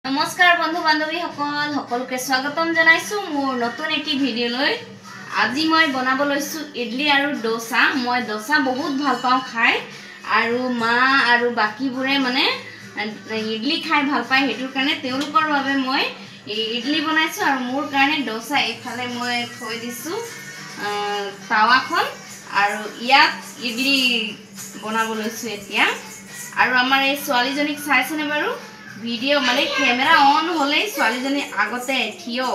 नमस्कार बंधु बान्धवी सकलोके स्वागतम जनाइछु मोर नतुन एटी भिडिओ লৈ আজি মই বনাব লৈছো ইডলি আৰু ডোসা মই ডোসা বহুত ভাল পাওঁ খাই আৰু মা আৰু বাকিবোৰে মানে ইডলি খাই ভাল পায় হেতুৰ কাৰণে তেওঁলোকৰ বাবে মই ইডলি বনাইছো আৰু মোৰ কাৰণে ডোসা এফালে মই থৈ দিছো তাৱাখন আৰু ইয়াত ইডলি বনাব লৈছো এতিয়া আৰু আমাৰ এই ছোৱালীজনীক চাইছেনে বাৰু वीडियो माने कैमरा ऑन होले स्वालीजनी आगते थियो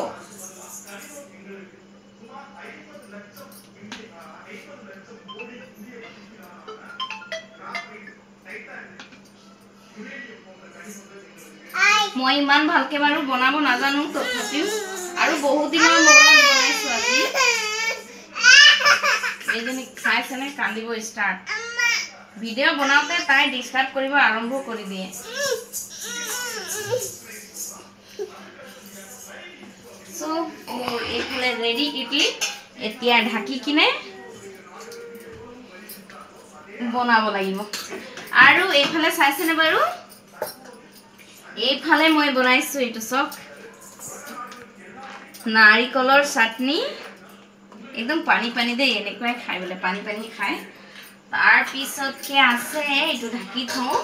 মই ইমান ভালকে বাৰু বনাব নাজানো তথাপিও আৰু বহুত দিনৰ মূৰত বনাইছো আজি এজনী খাইছেনে কান্দিব স্টাৰ্ট ভিডিও বনাওতে তাই ডিস্টাৰ্ব কৰিব আৰম্ভ কৰি দিয়ে So, एफाले रेडी इडली एतिया ढाकी किने बनाब লাগিব আৰু এফালে চাইছেনে বাৰু এফালে মই বনাইছো এটো সব নাৰিকলৰ চাটনি একদম পানী পানী দে এনেকৈ খাইবলে পানী পানী খাই তাৰ পিছত কি আছে এটো ঢাকি থও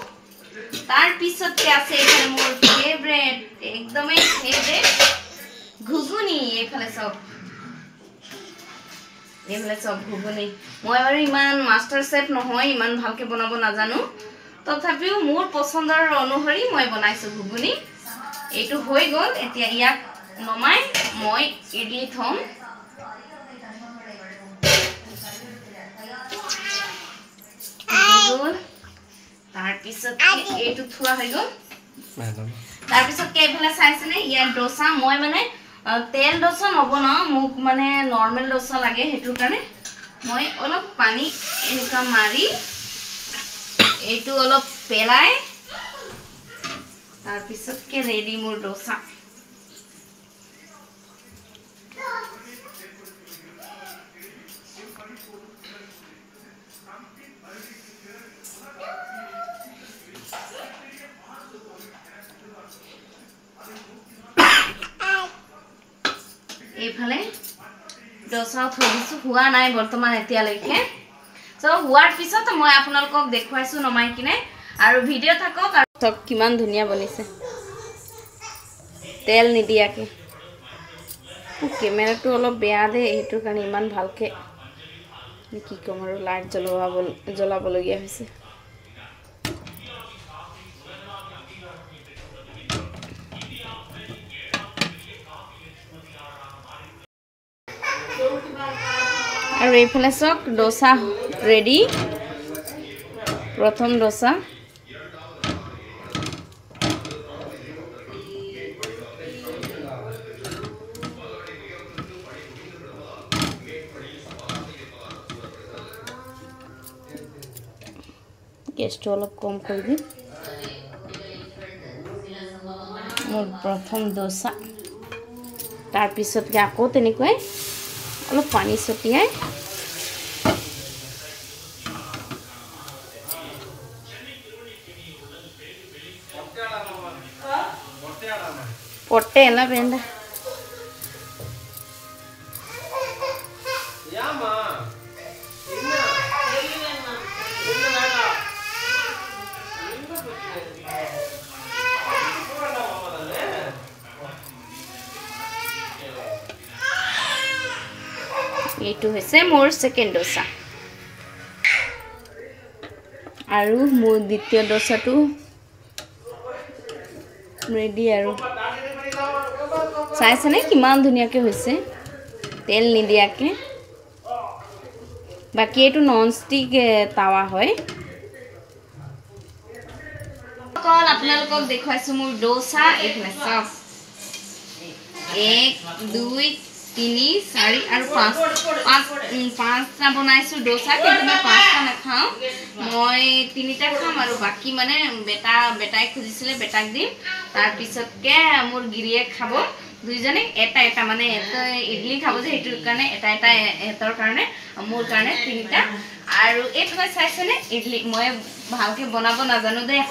तार पिছত के আছে এখানে মোর ফেভারিট একদমই ফেভারিট ঘুগুনি এখানে সব ঘুগুনি মই বাৰু ইমান মাস্টাৰ শেফ নহয় ইমান ভালকে বনাব নাজানো তথাপিও মোৰ পছন্দৰ অনুসৰি মই বনাইছো ঘুগুনি এটো হৈ গল এতিয়া ইয়াক নমাই মই ইডলি থম तार पिছত एटु थुआ হৈ গল तार पिছত के এফালে চাইছেনে ইয়াৰ ডোসা মই মানে তেল ডোসা নবনাও মোক মানে নৰমাল ডোসা লাগে হেতুৰ কাৰণে মই অলপ পানী এনেকা মাৰি এটু অলপ পেলাই तार पिছত के ৰেডি মোৰ ডোসা এফালে ডোসা থৈছো হুৱা নাই বৰ্তমান এতিয়া লৈকে সো হুৱাৰ পিছত মই আপোনালোকক দেখুৱাইছো নমাই কিনে আৰু ভিডিও থাকক আৰু সব কিমান ধুনিয়া বনিছে তেল নিদিয়াকে কেমেৰাটো অলপ বেয়া দে এটো কাৰণে ইমান ভালকে কি কম আৰু লাইট জ্বলাব লগিয়া হৈছে और এইফালে সক ডোসা ৰেডি প্ৰথম ডোসা গ্যাসটো অলপ কম কৰি দিম মোৰ প্ৰথম ডোসা তাৰ পিছত আকৌ তেনেকৈ অলপ পানী ছটিয়াই పొట్టే ఎలా వేండా এইটো হৈছে মোৰ সেকেন্ড ডোসা আৰু মোৰ দ্বিতীয় ডোসাটো ৰেডি আৰু চাইছেনে কিমান ধুনিয়াকে হৈছে তেল নিদিয়াকে বাকি এটো নন স্টিক তাৱা হয় কল আপোনালোকক দেখুৱাইছো মোৰ ডোসা এইফালে সব 1 2 3 4 আৰু 5টা বনাইছো ডোসা কিন্তু মই 5টা নাখাও মই 3টা খাম আৰু বাকি মানে বেটাই খুজিছিলে বেটাক দিম তাৰ পিছত কে মোৰ গিৰিয়ে খাব দুইজনে এটা এটা মানে ইডলি খাব যে সেইটোৰ কাৰণে এটা এটা এটাৰ কাৰণে মোৰ কাৰণে তিনিটা আৰু এইফালে চাইছেনে ইডলি মই ভালকে বনাব নাজানো দেই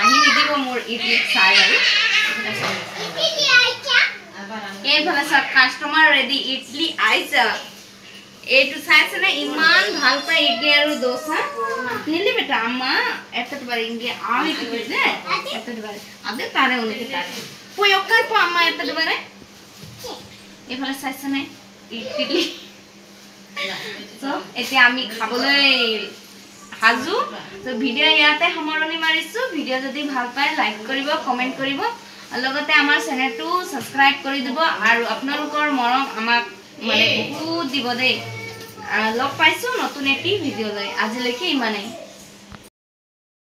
আহি নিদিব মোৰ ইডলি চাই বাৰু এইফালে চাওক কাষ্টমাৰ ৰেডি ইডলি আইছা এইটো চাইছেনে ইমান ভাল পায় ইডলি আৰু দোসা নিলি বেটা আম্মা এতট বারে ইনকে আই দিতে এতট বারে আদে তারে উনকে তারে পয়কার পো আম্মা এতট বারে এফালে চাইছেনে ইডলি সো এতিয়া আমি খাবলৈ হাজু তো ভিডিও ইয়াতে সামৰণি মাৰিছো ভিডিও যদি ভাল পায় লাইক কৰিব কমেন্ট কৰিব লগতে আমাৰ চেনেলটো সাবস্ক্ৰাইব কৰি দিব আৰু আপোনালোকৰ মৰম আমাক মানে বহুত দিব দেই লগ পাইছো নতুন এটি ভিডিও লৈ আজিলৈকে ইমানেই